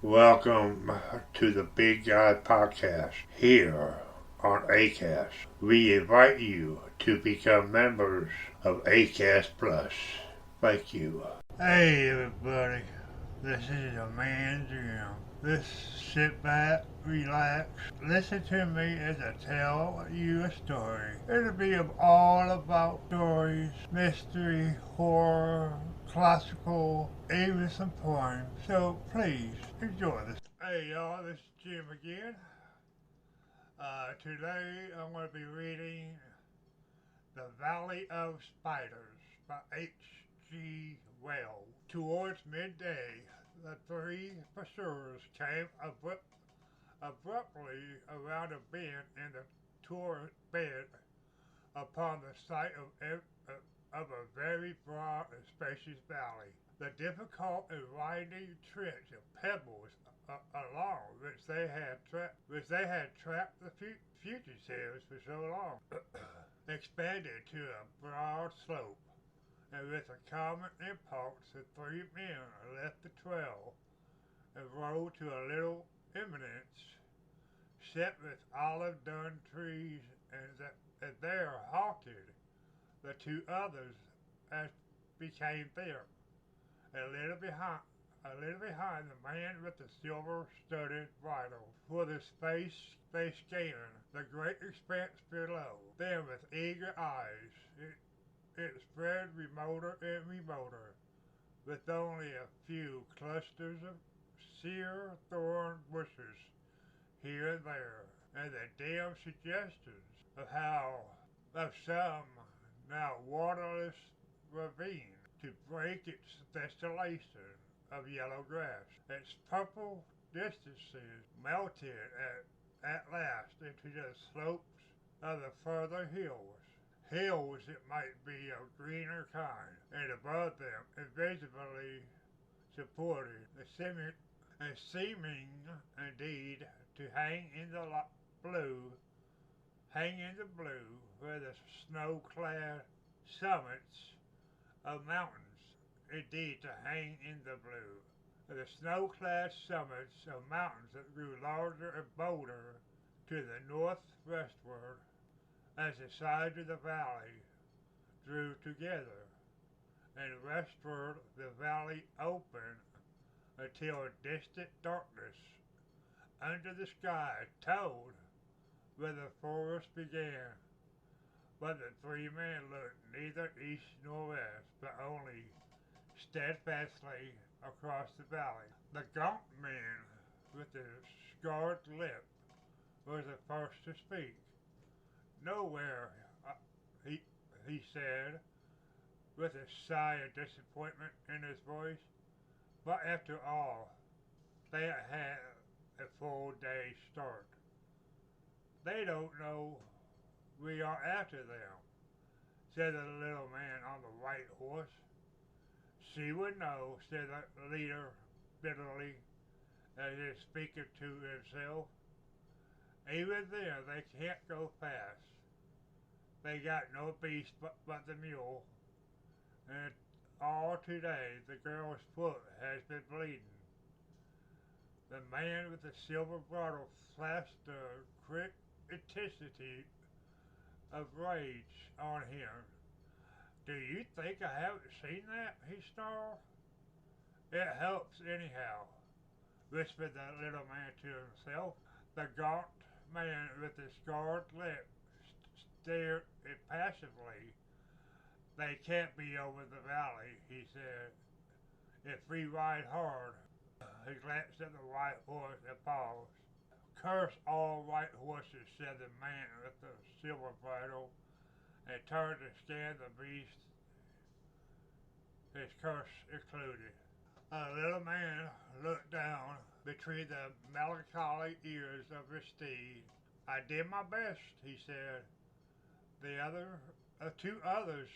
Welcome to the Big Guy Podcast here on ACAST. We invite you to become members of ACAST Plus. Thank you. Hey everybody, this is your man Jim. Just sit back, relax, listen to me as I tell you a story. It'll be all about stories, mystery, horror, classical, even some poems. So please enjoy this. Hey y'all, this is Jim again. Today I'm going to be reading The Valley of Spiders by H.G.Wells. Towards midday, the three pursuers came abruptly around a bend in the torrent bed upon the site of a very broad and spacious valley. The difficult and winding trench of pebbles along which they had trapped the fugitives for so long expanded to a broad slope, and with a common impulse the three men left the trail and rode to a little eminence set with olive dun trees, and there halted the two others as became them. A little behind the man with the silver-studded bridle, for the space they scanned the great expanse below. Then, with eager eyes, it spread remoter and remoter, with only a few clusters of sere thorn bushes here and there, and the dim suggestions of some now waterless ravine to break its desolation of yellow grass. Its purple distances melted at last into the slopes of the further hills. Hills, it might be, of greener kind, and above them, invisibly supported, seeming indeed to hang in the blue, where the snow-clad summits of mountains, indeed to hang in the blue. The snow-clad summits of mountains that grew larger and bolder to the northwestward as the sides of the valley drew together, and westward the valley opened until distant darkness under the sky told where the forest began. But the three men looked neither east nor west, but only steadfastly across the valley. The gaunt man with the scarred lip was the first to speak. Nowhere, he said, with a sigh of disappointment in his voice. But after all, they had a full day's start. They don't know we are after them, said the little man on the white horse. She would know, said the leader bitterly, as if speaking to himself. Even then, they can't go fast. They got no beast but the mule, and all today the girl's foot has been bleeding. The man with the silver bridle flashed a quick intensity of rage on him. Do you think I haven't seen that? He snarled. It helps anyhow, whispered the little man to himself. The gaunt man with the scarred lip stared impassively. They can't be over the valley, he said. If we ride hard. He glanced at the white horse and paused. Curse all white horses, said the man with the silver bridle, and turned to scan the beast, his curse included. The little man looked down between the melancholy ears of his steed. I did my best, he said. The two others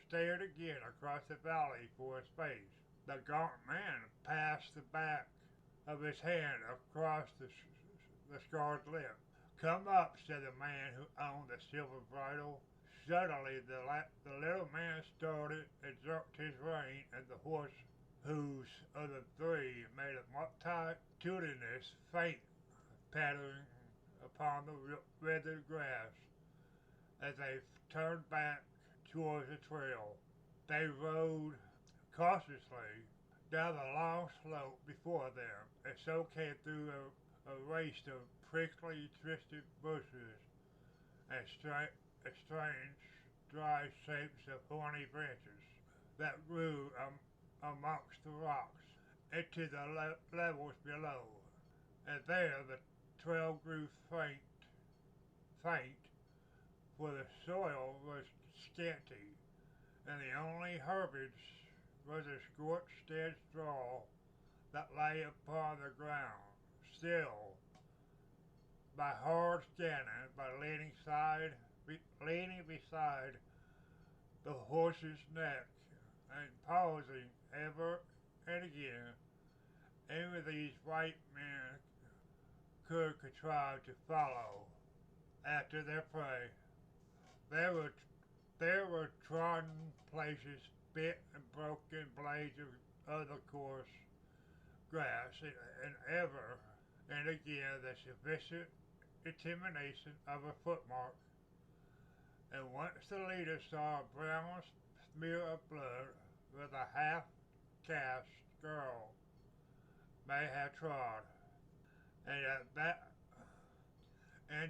stared again across the valley for a space. The gaunt man passed the back of his hand across the scarred lip. Come up, said the man who owned the silver bridle. Suddenly the little man started and jerked his rein, and the horse whose of the three made a multitudinous faint pattering upon the withered grass as they turned back towards the trail. They rode cautiously down the long slope before them and so came through a waste of prickly, twisted bushes and strange, dry shapes of horny branches that grew amongst the rocks into the levels below. And there the trail grew faint, for the soil was scanty, and the only herbage was a scorched dead straw that lay upon the ground. Still, by hard scanning, by leaning beside the horse's neck, and pausing ever and again, even these white men could contrive to follow after their prey. There were there were trodden places, bit and broken blades of the coarse grass, and ever and again the sufficient intimidation of a footmark. And once the leader saw a brown smear of blood with a half-caste girl may have trod, and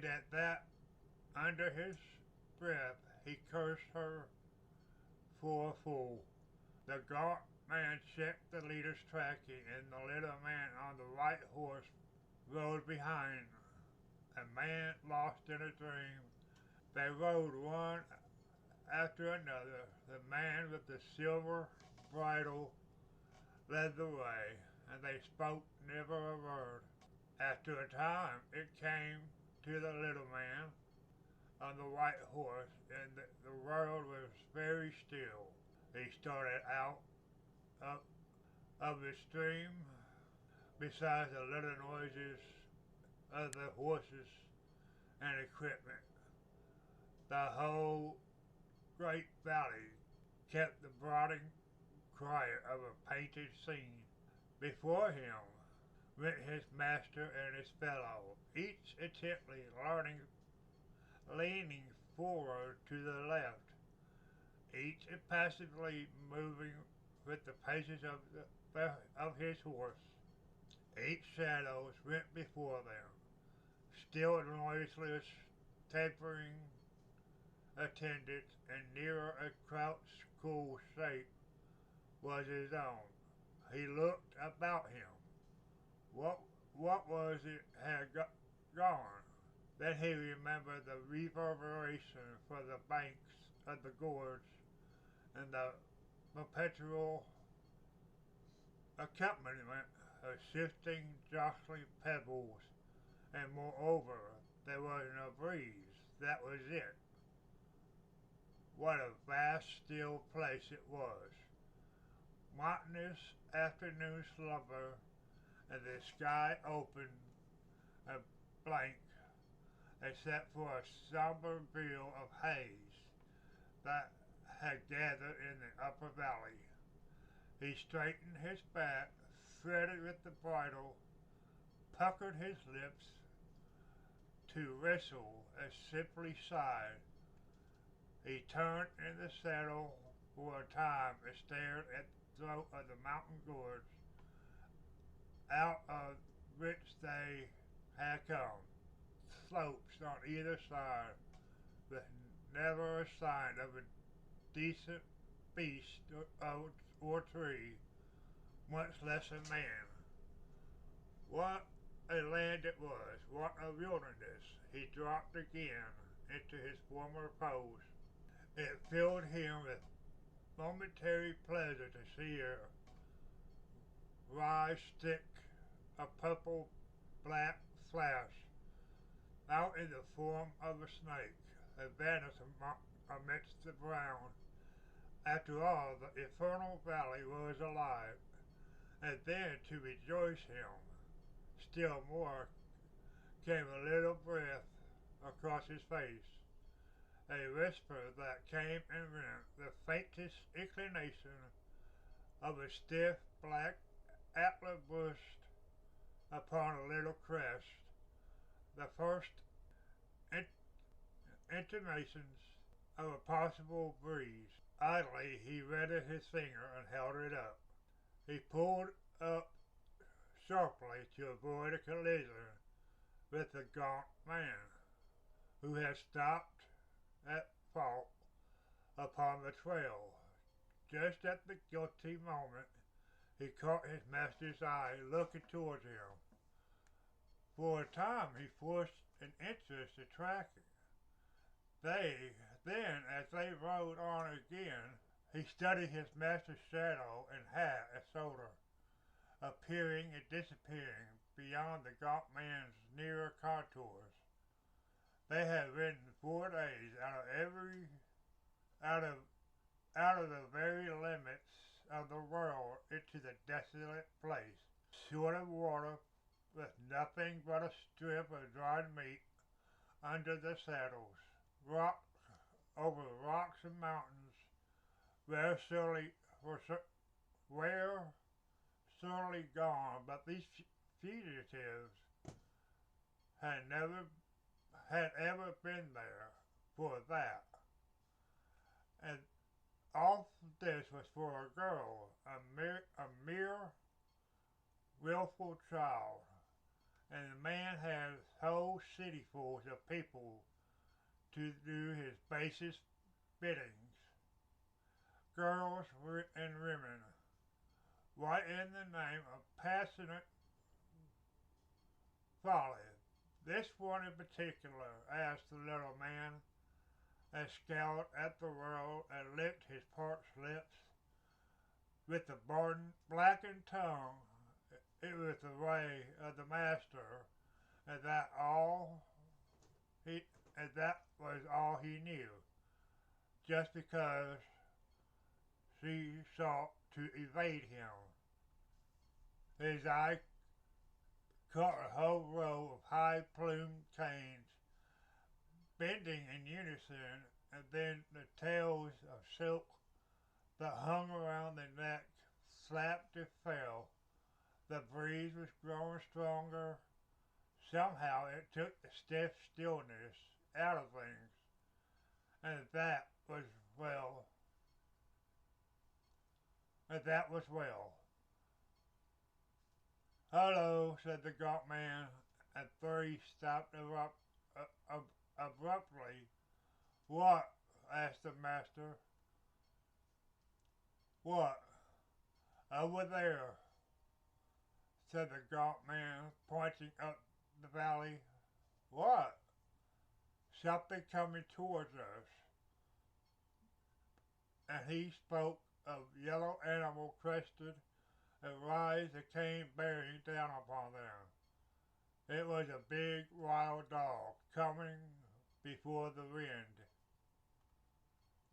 at that, under his breath, he cursed her for a fool. The gaunt man checked the leader's tracking, and the little man on the white horse rode behind. A man lost in a dream. They rode one after another. The man with the silver bridle led the way, and they spoke never a word. After a time, it came to the little man on the white horse, and the world was very still. He started out up of the stream, besides the little noises of the horses and equipment. The whole great valley kept the brooding quiet of a painted scene. Before him went his master and his fellow, each intently leaning forward to the left, each impassively moving with the paces of his horse. Each shadows went before them, still noiseless, tapering attendants, and nearer a crouched cool shape was his own. He looked about him. What was it had gone? Then he remembered the reverberation for the banks of the gorge and the perpetual accompaniment of shifting, jostling pebbles, and moreover, there was no breeze. That was it. What a vast, still place it was. Monotonous afternoon slumber, and the sky open and blank, except for a somber veil of haze that had gathered in the upper valley. He straightened his back, threaded with the bridle, puckered his lips to whistle, and simply sighed. He turned in the saddle for a time and stared at the throat of the mountain gorge out of which they had come. Slopes on either side, with never a sign of a decent beast or tree, much less a man. What a land it was, what a wilderness. He dropped again into his former pose. It filled him with momentary pleasure to see her rise stick a purple-black flash out in the form of a snake, and vanish amidst the brown. After all, the infernal valley was alive, and then to rejoice him still more came a little breath across his face, a whisper that came and went, the faintest inclination of a stiff black antler burst upon a little crest, the first in- intimations of a possible breeze. Idly he wetted his finger and held it up. He pulled up sharply to avoid a collision with the gaunt man, who had stopped at fault upon the trail. Just at the guilty moment, he caught his master's eye looking towards him. For a time he forced an interest in tracking. Then, as they rode on again, he studied his master's shadow and hat and shoulder, appearing and disappearing beyond the gaunt man's nearer contours. They had ridden 4 days out of the very limits of the world into the desolate place, short of water, with nothing but a strip of dried meat under the saddles, rock over rocks and mountains, where surely gone. But these fugitives had ever been there for that, and all this was for a girl, a mere willful child, and the man had whole cityfuls of people to do his basest biddings. Girls and women, what in the name of passionate folly? This one in particular, asked the little man, and scowled at the world and licked his parched lips. With the blackened tongue, it was the way of the master, and that was all he knew. Just because she sought to evade him, his eye caught a whole row of high-plumed canes bending in unison, and then the tails of silk that hung around the neck slapped and fell. The breeze was growing stronger. Somehow it took the stiff stillness out of things, and that was well. "Hello," said the gaunt man, and Three stopped abruptly. "What?" asked the master. "What?" "Over there," said the gaunt man, pointing up the valley. "What?" "Something coming towards us," and he spoke of yellow animal crested and rise that came bearing down upon them. It was a big wild dog coming before the wind,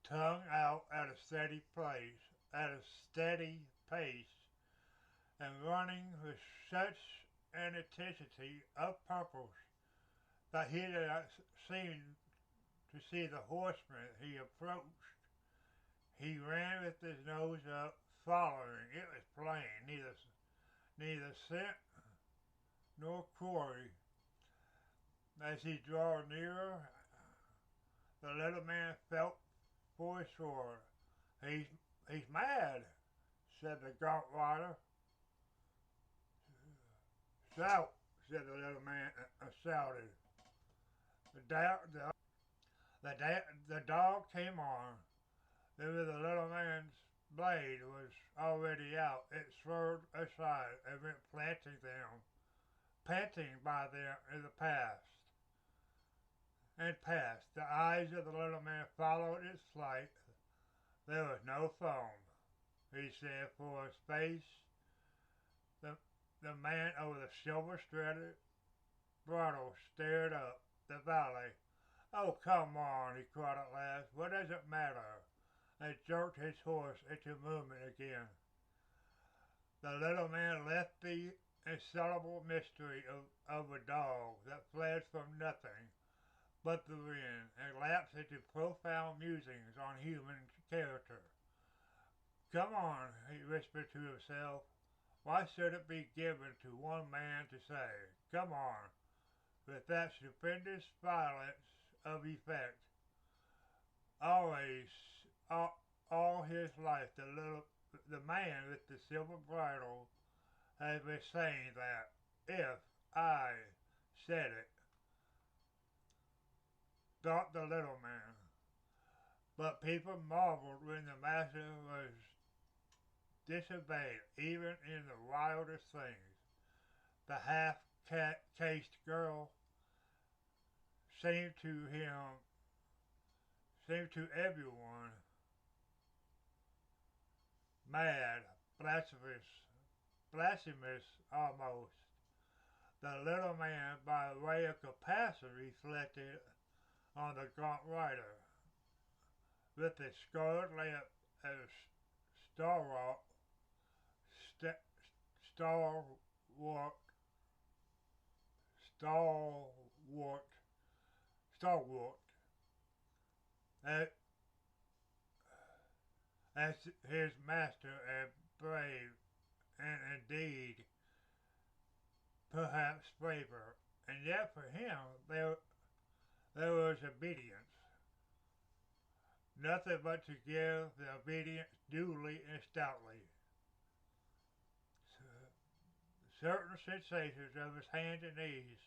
tongue out at a steady pace, and running with such an intensity of purpose that he did not seem to see the horseman he approached. He ran with his nose up, following. It was plain, neither scent nor quarry. As he drew nearer, the little man felt for his sword. He's mad," said the gaunt rider. "Shout," said the little man, shouted. The dog came on. Then the little man's blade was already out. It swerved aside and went panting by them in the past. The eyes of the little man followed its flight. There was no foam, he said. For a space, the man over the silver-studded bridle stared up the valley. "Oh, come on," he cried at last. "What does it matter?" And jerked his horse into movement again. The little man left the insoluble mystery of a dog that fled from nothing but the wind, and lapsed into profound musings on human character. "Come on," he whispered to himself. Why should it be given to one man to say, come on, with that stupendous violence of effect, always, all his life, the man with the silver bridle has been saying that if I said it, thought the little man. But people marveled when the master was disobeyed, even in the wildest things. The half-caste girl seemed to him, seemed to everyone, mad, blasphemous almost. The little man, by way of comparison, reflected on the gaunt rider, with his scarred lip as stalwart, st- stalwart, stalwart, stalwart, as, as his master, and brave, and indeed perhaps braver. And yet for him there was obedience, nothing but to give the obedience duly and stoutly. Certain sensations of his hands and knees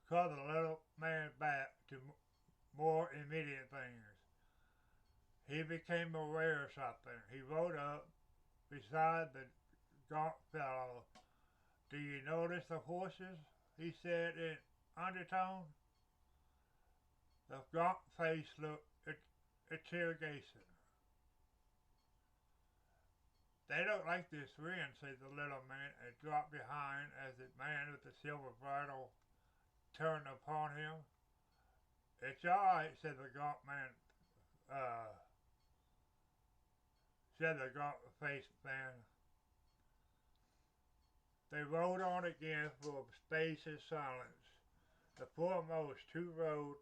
called the little man back to more immediate things. He became aware of something. He rode up beside the gaunt fellow. Do you notice the horses? He said in undertone. The gaunt face looked interrogation. They don't like this wind, said the little man, and dropped behind as the man with the silver bridle turned upon him. It's all right, said the gaunt man. Uh, said the gaunt-faced man. They rode on again for a space in silence. The foremost two rode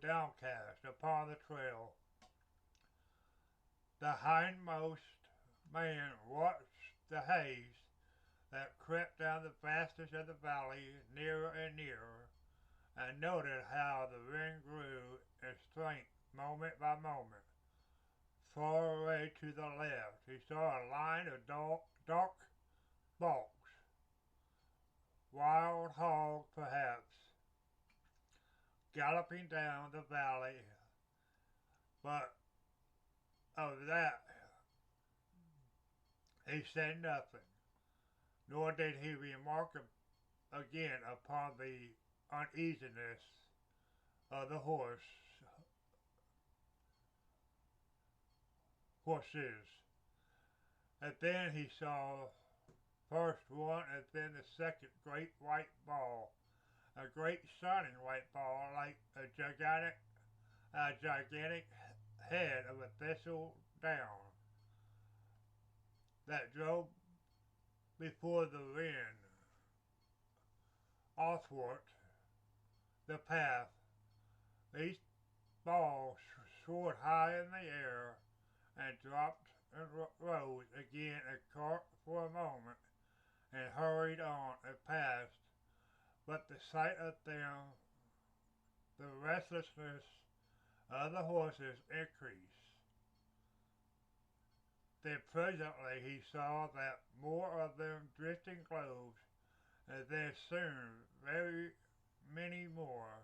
downcast upon the trail. The hindmost man watched the haze that crept down the fastest of the valley nearer and nearer, and noted how the wind grew in strength moment by moment. Far away to the left, he saw a line of dark bulks, wild hog perhaps, galloping down the valley, but of that he said nothing, nor did he remark again upon the uneasiness of the horses. And then he saw first one and then the second great white ball, a great shining white ball like a gigantic head of a thistle down that drove before the wind athwart the path. These balls soared high in the air and dropped and rose again for a moment and hurried on and passed, but the sight of them, the restlessness of the horses increased. Then presently he saw that more of them drifting close, and then soon very many more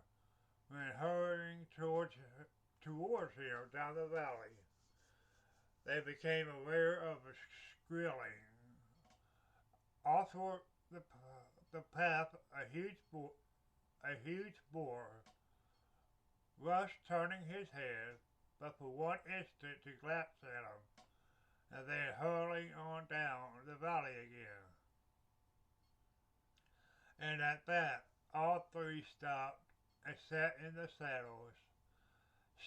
went hurrying towards him down the valley. They became aware of a skrilling. Athwart the path a huge boar rushed, turning his head, but for one instant to glance at him, and then hurling on down the valley again. And at that, all three stopped and sat in the saddles,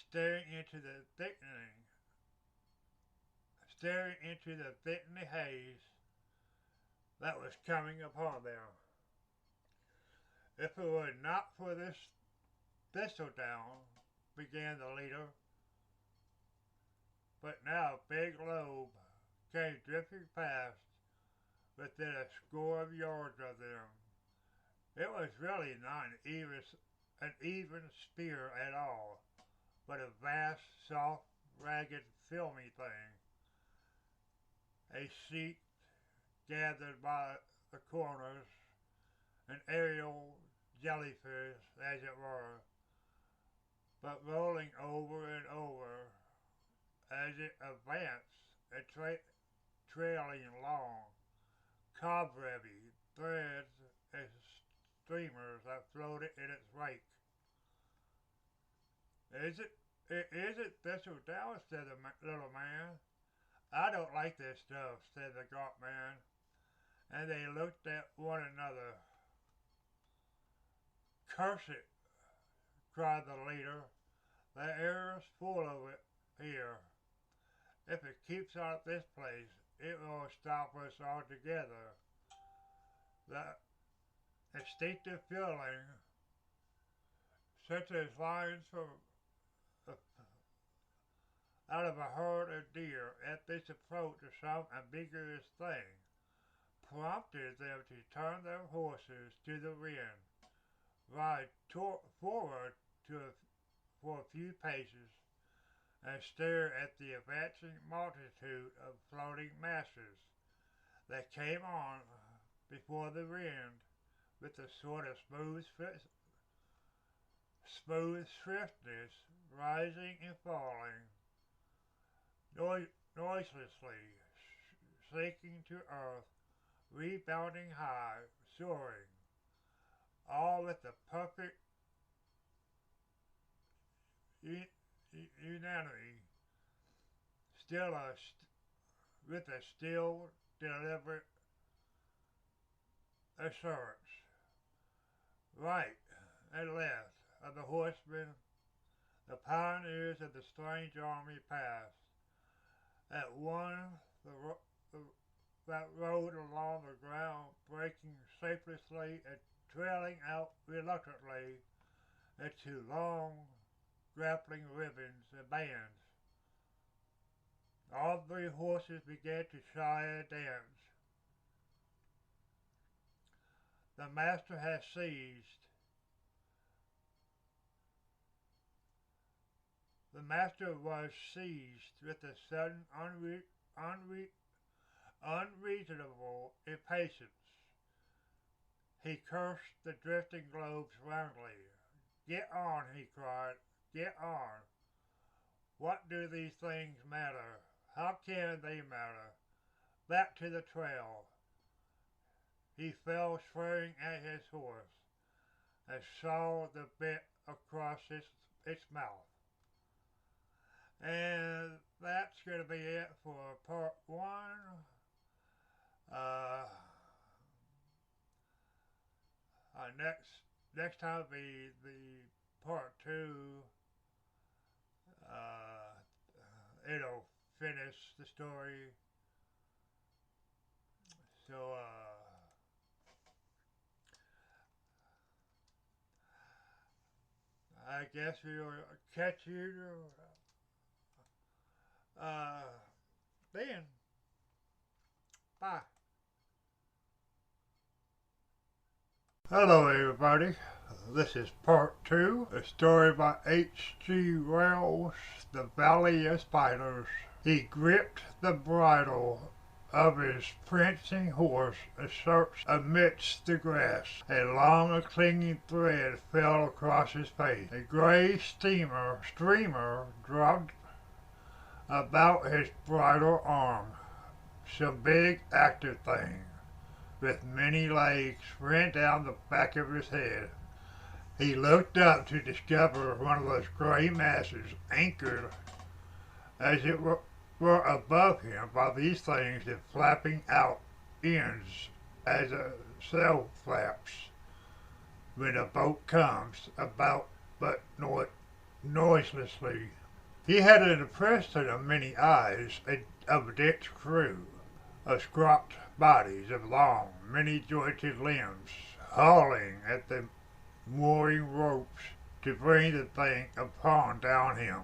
staring into the thickening haze that was coming upon them. If it were not for this thistledown, began the leader, but now a big lobe came drifting past within a score of yards of them. It was really not an even spear at all, but a vast, soft, ragged, filmy thing. A sheet gathered by the corners, an aerial jellyfish, as it were, but rolling over and over as it advanced, trailing long, cobwebby threads and streamers that floated in its wake. Is it thistle down? Said the little man. I don't like this stuff, said the gaunt man, and they looked at one another. Curse it, cried the leader. The air's full of it here. If it keeps out this place, it will stop us altogether. The instinctive feeling, such as lines from out of a herd of deer at this approach to some ambiguous thing, prompted them to turn their horses to the rear, ride forward for a few paces, and stare at the advancing multitude of floating masses that came on before the wind with a sort of smooth swiftness, rising and falling noiselessly, sinking to earth, rebounding high, soaring, all with the perfect unanimity, with a still, deliberate assurance. Right and left of the horsemen, the pioneers of the strange army passed. At one, that rode along the ground, breaking shapelessly and trailing out reluctantly into long, grappling ribbons and bands. All three horses began to shy and dance. The master had seized. The master was seized with a sudden unreasonable impatience. He cursed the drifting globes roundly. Get on, he cried. Get on. What do these things matter? How can they matter? Back to the trail. He fell swearing at his horse and saw the bit across its mouth. And that's going to be it for part one. Next time will be the part two. It'll finish the story. So, I guess we'll catch you then. Bye. Hello everybody, this is part 2, a story by H.G.Wells, The Valley of Spiders. He gripped the bridle of his prancing horse and searched amidst the grass. A long clinging thread fell across his face. A gray streamer dropped about his bridle arm. Some big active thing with many legs ran down the back of his head. He looked up to discover one of those gray masses anchored as it were above him by these things and flapping out ends as a sail flaps when a boat comes about but noiselessly. He had an impression of many eyes of a dense crew, of squat bodies of long, many-jointed limbs, hauling at the mooring ropes to bring the thing upon down him.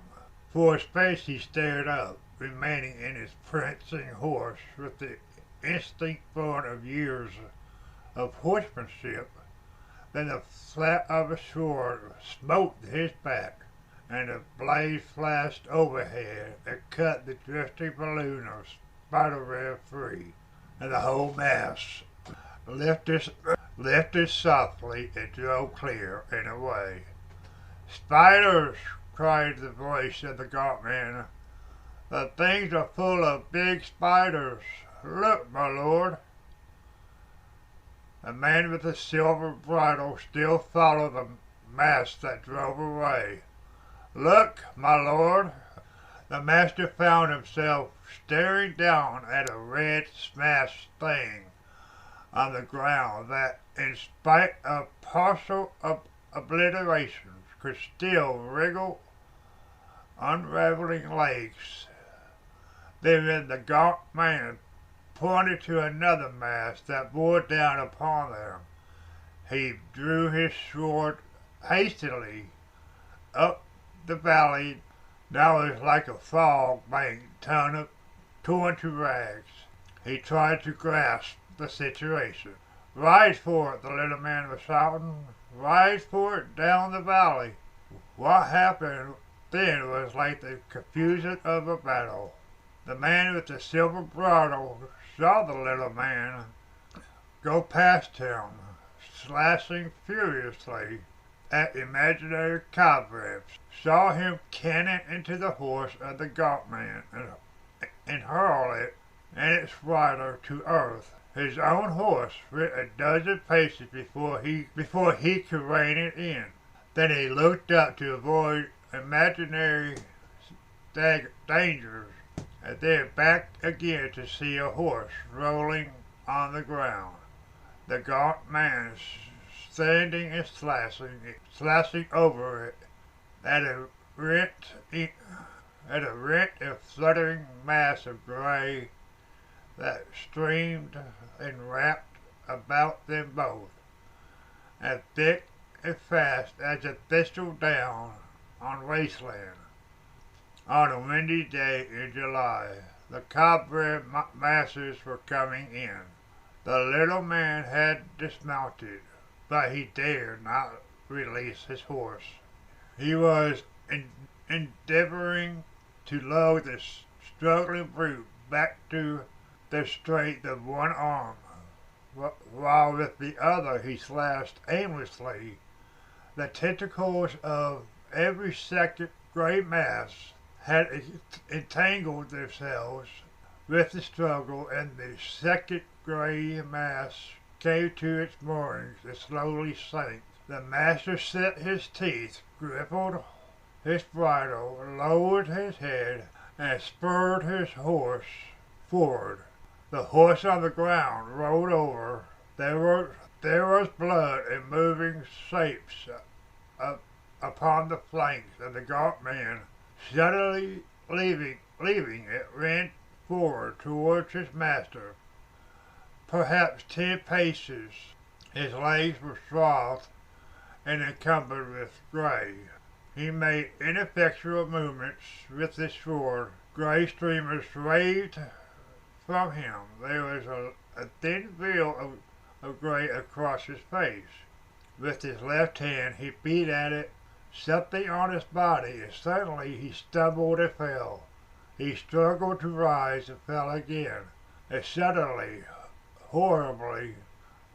For a space he stared up, remaining in his prancing horse with the instinct born of years of horsemanship. Then the flat of a sword smote his back, and a blade flashed overhead and cut the drifting balloon of spider-web free, and the whole mass lifted softly and drove clear and away. "Spiders!" cried the voice of the gaunt man. "The things are full of big spiders. Look, my lord." The man with the silver bridle still followed the mass that drove away. "Look, my lord." The master found himself staring down at a red smashed thing on the ground that, in spite of partial obliterations, could still wriggle unraveling legs. Then the gaunt man pointed to another mass that bore down upon them. He drew his sword hastily up the valley. Now it was like a fog bank torn to rags. He tried to grasp the situation. "Ride for it," the little man was shouting. "Ride for it down the valley." What happened then was like the confusion of a battle. The man with the silver bridle saw the little man go past him, slashing furiously at imaginary cobwebs, saw him cannon into the horse of the gaunt man and hurl it and its rider to earth. His own horse went a dozen paces before he could rein it in. Then he looked up to avoid imaginary dangers, and then back again to see a horse rolling on the ground. The gaunt man standing and slashing over it at a rent and fluttering mass of gray that streamed and wrapped about them both, as thick and fast as a thistle down on wasteland. On a windy day in July, the cobweb masses were coming in. The little man had dismounted, but he dared not release his horse. He was endeavoring to lower the struggling brute back to the strength of one arm, while with the other he slashed aimlessly. The tentacles of every second gray mass had entangled themselves with the struggle, and the second gray mass came to its moorings and slowly sank. The master set his teeth, grippled his bridle, lowered his head, and spurred his horse forward. The horse on the ground rolled over. There was blood and moving shapes upon the flanks of the gaunt man. Suddenly leaving it, ran forward towards his master. Perhaps 10 paces. His legs were swathed and encumbered with gray. He made ineffectual movements with his sword. Gray streamers waved from him. There was a thin veil of gray across his face. With his left hand he beat at it, something on his body, and suddenly he stumbled and fell. He struggled to rise and fell again, and suddenly, horribly,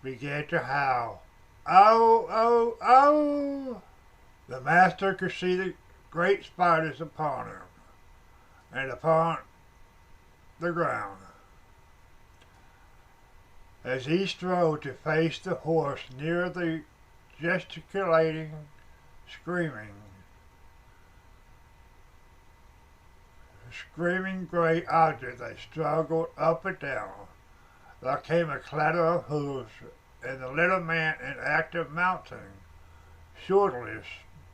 began to howl. "Oh, oh, oh!" The master could see the great spiders upon him, and upon the ground. As he strove to face the horse near the gesticulating, screaming gray object that struggled up and down, there came a clatter of hoofs, and the little man in act of mounting, shortless,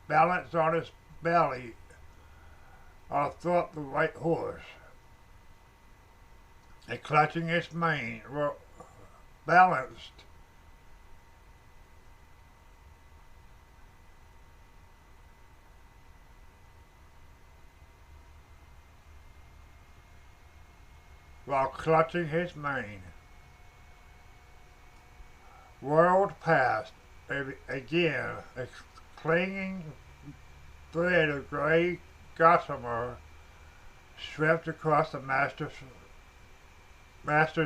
balanced on his belly athwart the white horse, and clutching its mane, balanced while clutching his mane. Whirled past, again a clinging thread of gray gossamer swept across the master's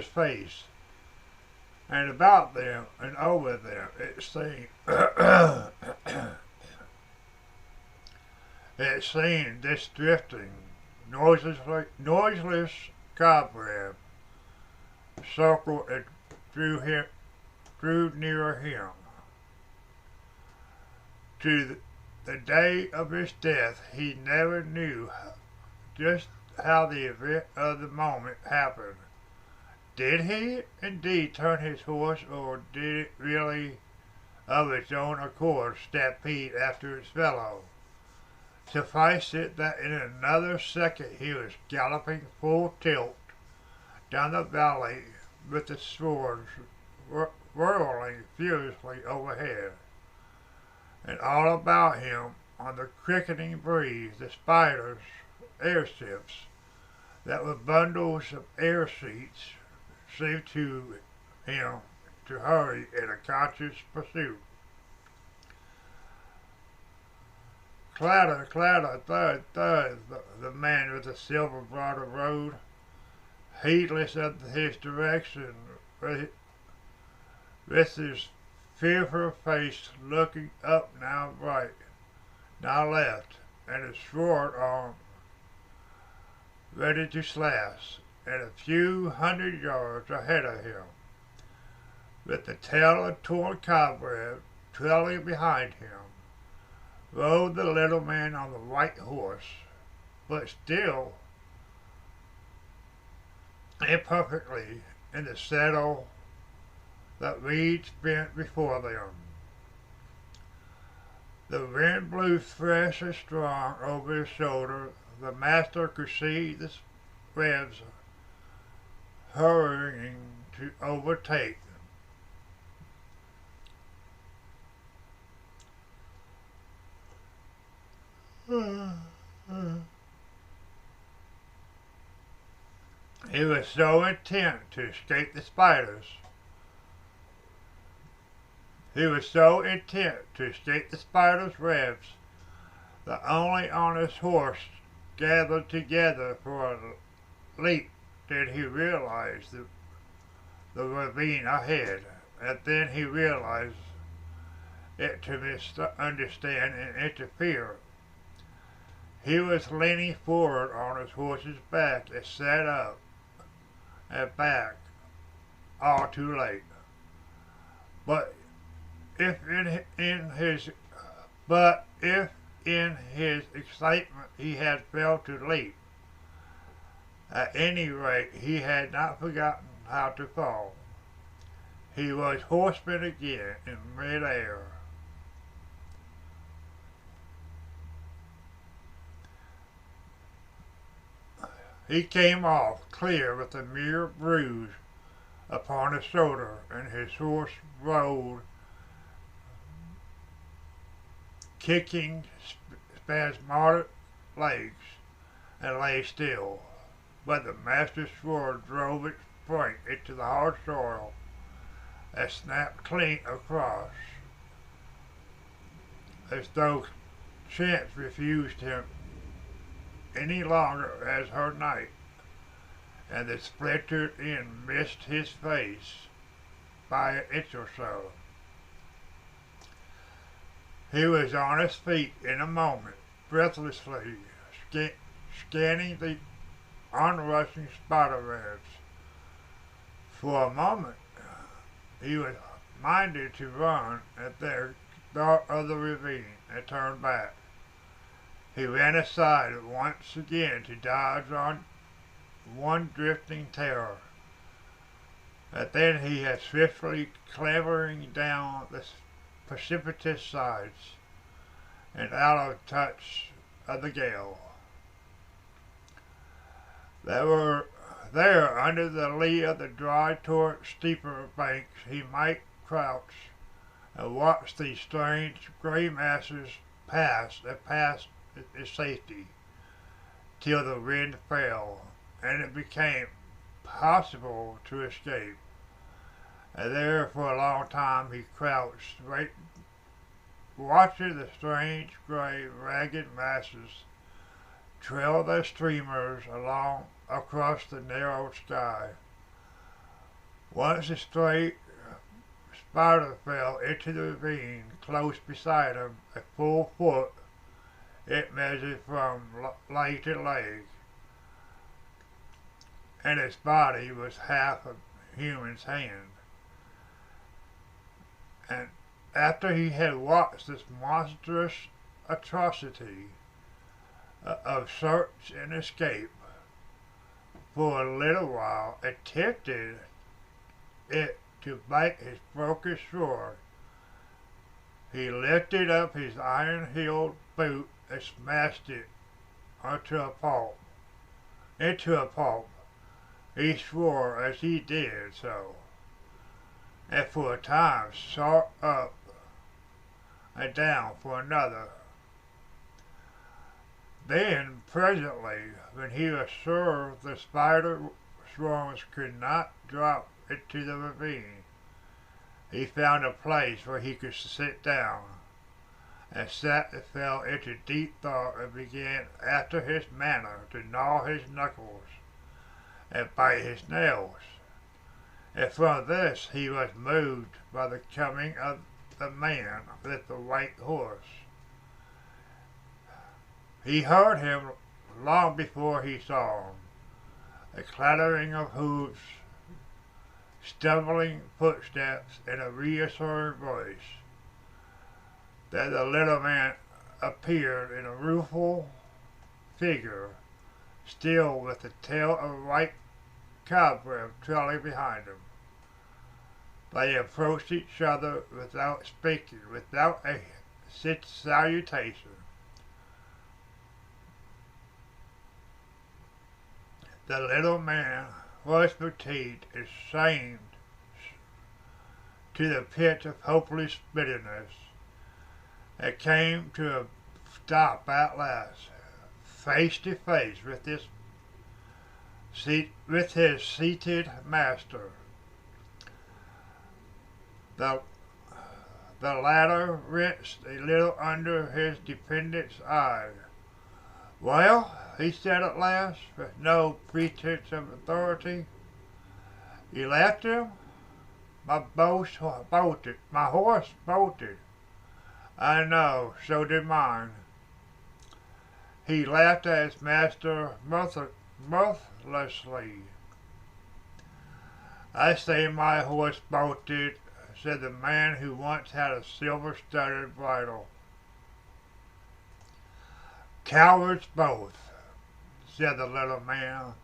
face, and about them and over them it seemed it seemed this drifting, noiseless cobweb circled and drew nearer him. To the day of his death, he never knew just how the event of the moment happened. Did he indeed turn his horse, or did it really, of its own accord, stampede after its fellow? Suffice it that in another second he was galloping full tilt down the valley with the swords whirling furiously overhead, and all about him on the cricketing breeze the spiders, airships that were bundles of air seats seemed to him to hurry in a conscious pursuit. Clatter, clatter, thud, thud, the man with the silver bridle rode, heedless of his direction, with his fearful face looking up now right, now left, and his sword arm ready to slash, and a few hundred yards ahead of him, with the tail of torn cobweb trailing behind him, rode the little man on the white horse, but still imperfectly in the saddle that reeds bent before them. The wind blew fresh and strong over his shoulder. The master could see the revs hurrying to overtake. He was so intent to escape the spiders. He was so intent to escape the spider's webs that only on his horse gathered together for a leap did he realize the ravine ahead, and then he realized it to misunderstand and interfere. He was leaning forward on his horse's back and sat up and back, all too late. But if in his excitement he had failed to leap, at any rate he had not forgotten how to fall. He was horseman again in mid-air. He came off clear with a mere bruise upon his shoulder, and his horse rolled, kicking spasmodic legs, and lay still. But the master's sword drove its point into the hard soil and snapped clean across, as though chance refused him any longer as her knight, and the splintered end missed his face by an inch or so. He was on his feet in a moment, breathlessly scanning the onrushing spider webs. For a moment, he was minded to run at the start of the ravine and turn back. He ran aside once again to dodge on one drifting terror, and then he had swiftly clambering down the precipitous sides and out of touch of the gale. They were there under the lee of the dry, torrent steeper banks. He might crouch and watch these strange gray masses pass in safety till the wind fell, and it became possible to escape. And there for a long time he crouched, watching the strange, gray, ragged masses trail their streamers along across the narrow sky. Once a stray spider fell into the ravine close beside him, a full foot it measured from leg to leg, and its body was half a human's hand. And after he had watched this monstrous atrocity of search and escape for a little while, it tempted it to bite his broken sword. He lifted up his iron-heeled boot and smashed it into a pulp. He swore as he did so, and for a time sought up and down for another. Then, presently, when he was sure the spider swarms could not drop into the ravine, he found a place where he could sit down, and sat and fell into deep thought and began, after his manner, to gnaw his knuckles and bite his nails. And from this he was moved by the coming of the man with the white horse. He heard him long before he saw him, a clattering of hoofs, stumbling footsteps, and a reassuring voice. Then the little man appeared in a rueful figure, still with the tail of a white cobweb trailing behind him. They approached each other without speaking, without a salutation. The little man was fatigued and shamed to the pitch of hopeless bitterness. It came to a stop at last, face to face with his seated master. The latter wrenched a little under his dependent's eye. "Well," he said at last, with no pretense of authority, "you left him? My horse bolted. I know, so did mine." He laughed at his master mirthlessly. "I say my horse bolted," said the man who once had a silver-studded bridle. "Cowards both," said the little man.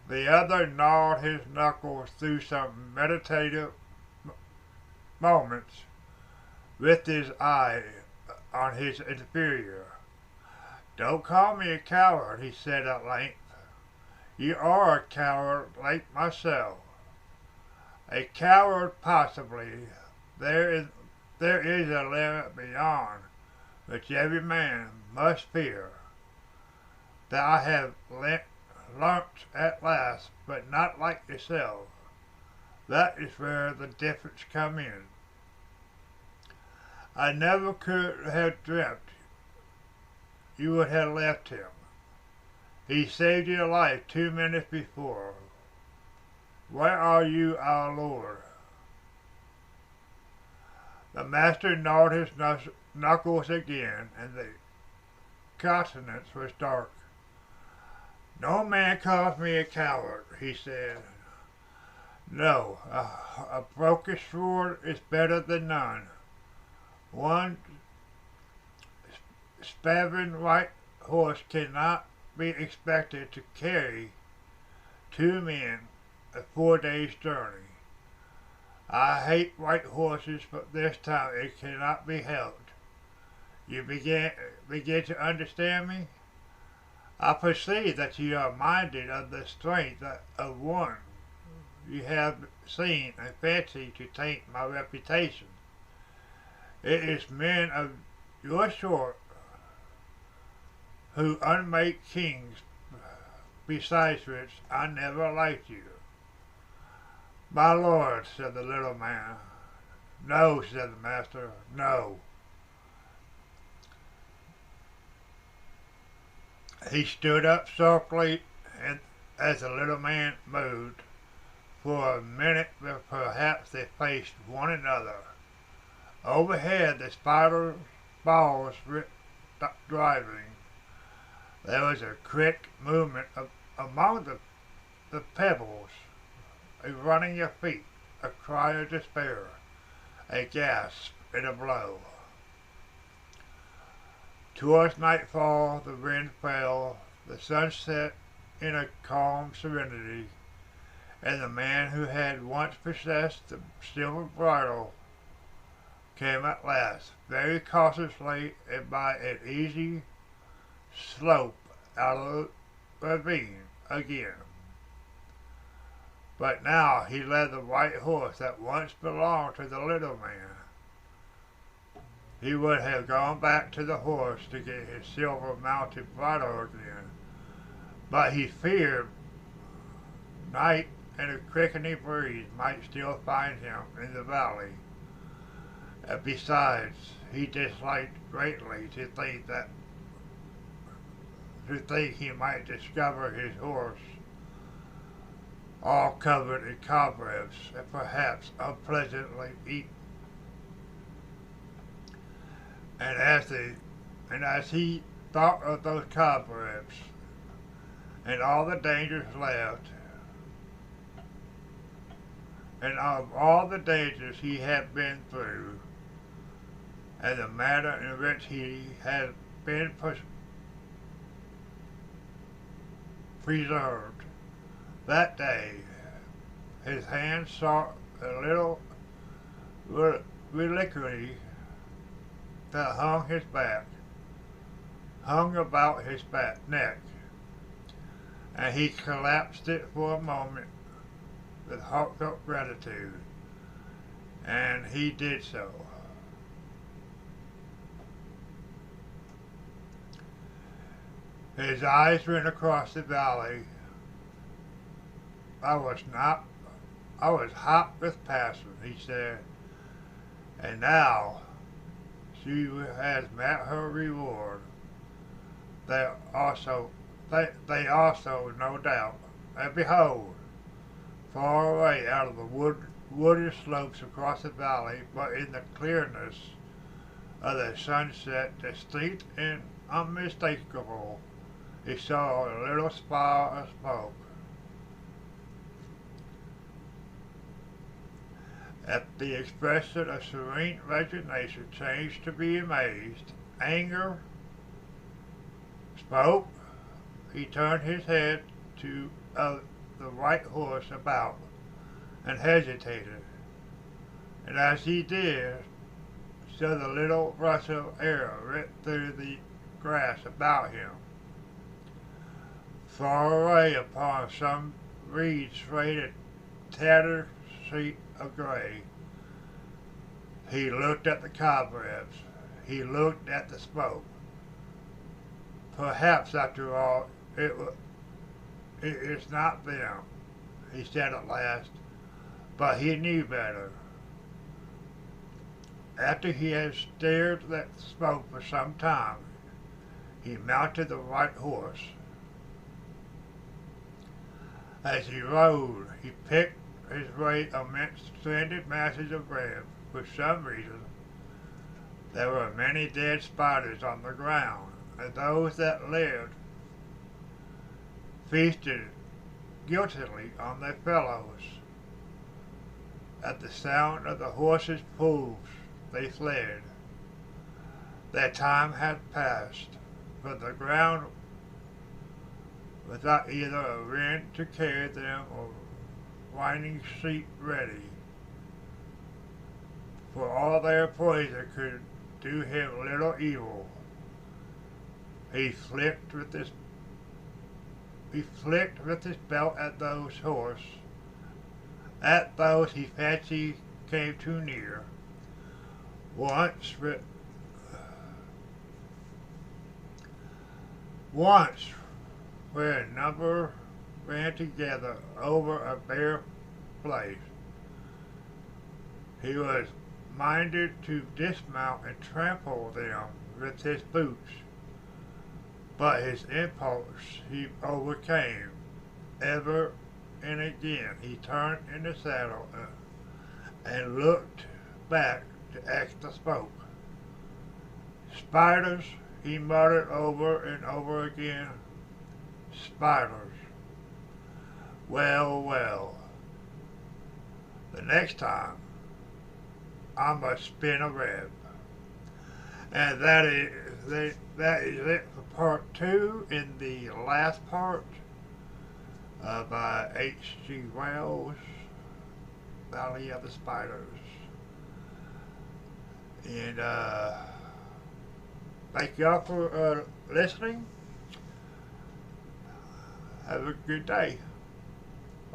The other gnawed his knuckles through some meditative moments, with his eye on his inferior. "Don't call me a coward," he said at length. "You are a coward like myself. A coward, possibly. There is a limit beyond which every man must fear. That I have learnt at last, but not like yourself. That is where the difference comes in. I never could have dreamt you would have left him. He saved your life 2 minutes before. Where are you, our Lord?" The master gnawed his knuckles again, and the countenance was dark. "No man calls me a coward," he said. "No, a broken sword is better than none. One spavined white horse cannot be expected to carry 2 men a 4 days' journey. I hate white horses, but this time it cannot be helped. You begin to understand me? I perceive that you are minded of the strength of one you have seen and fancy to taint my reputation. It is men of your sort who unmake kings besides which I never liked you." "My lord," said the little man. "No," said the master, "no." He stood up softly, and as the little man moved, for a minute perhaps they faced one another. Overhead the spider balls ripped driving. There was a quick movement among the pebbles, a running of feet, a cry of despair, a gasp and a blow. Towards nightfall the wind fell, the sun set in a calm serenity, and the man who had once possessed the silver bridle came at last, very cautiously and by an easy slope out of the ravine again. But now he led the white horse that once belonged to the little man. He would have gone back to the horse to get his silver-mounted bridle again, but he feared night and a quickening breeze might still find him in the valley. And besides, he disliked greatly to think he might discover his horse all covered in cobwebs and perhaps unpleasantly eaten. And as he thought of those cobwebs and all the dangers left, and of all the dangers he had been through, and the manner in which he had been preserved, that day his hand sought a little reliquary that hung about his neck, and he collapsed it for a moment with heartfelt gratitude, and he did so. His eyes went across the valley. I was hot with passion," he said, "and now she has met her reward. They also, no doubt, and behold, far away out of the wooded slopes across the valley, but in the clearness of the sunset, distinct and unmistakable, he saw a little spire of smoke. At the expression of serene resignation changed to be amazed, anger, smoke. He turned his head to the white horse about and hesitated, and as he did, so the little rush of air ripped through the grass about him. Far away upon some reeds swayed a tattered sheet of gray. He looked at the cobwebs. He looked at the smoke. Perhaps, after all, it is not them, he said at last, but he knew better. After he had stared at the smoke for some time, he mounted the white horse. As he rode, he picked his way amidst stranded masses of web. For some reason, there were many dead spiders on the ground, and those that lived feasted guiltily on their fellows. At the sound of the horses' hoofs, they fled. Their time had passed, but the ground without either a wind to carry them or winding sheet ready. For all their poison could do him little evil. He flicked with his belt at those he fancied came too near. Once, where a number ran together over a bare place. He was minded to dismount and trample them with his boots, but his impulse he overcame. Ever and again he turned in the saddle and looked back to ask the spoke. Spiders, he muttered over and over again. Spiders. Well, well. The next time, I must spin a web. And that is it for part 2 in the last part by H.G.Wells, Valley of the Spiders. And thank y'all for listening. Have a good day.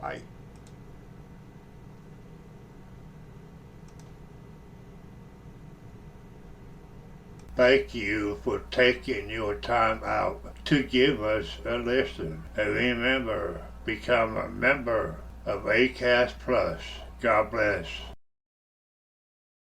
Bye. Thank you for taking your time out to give us a listen. And remember, become a member of ACAST Plus. God bless.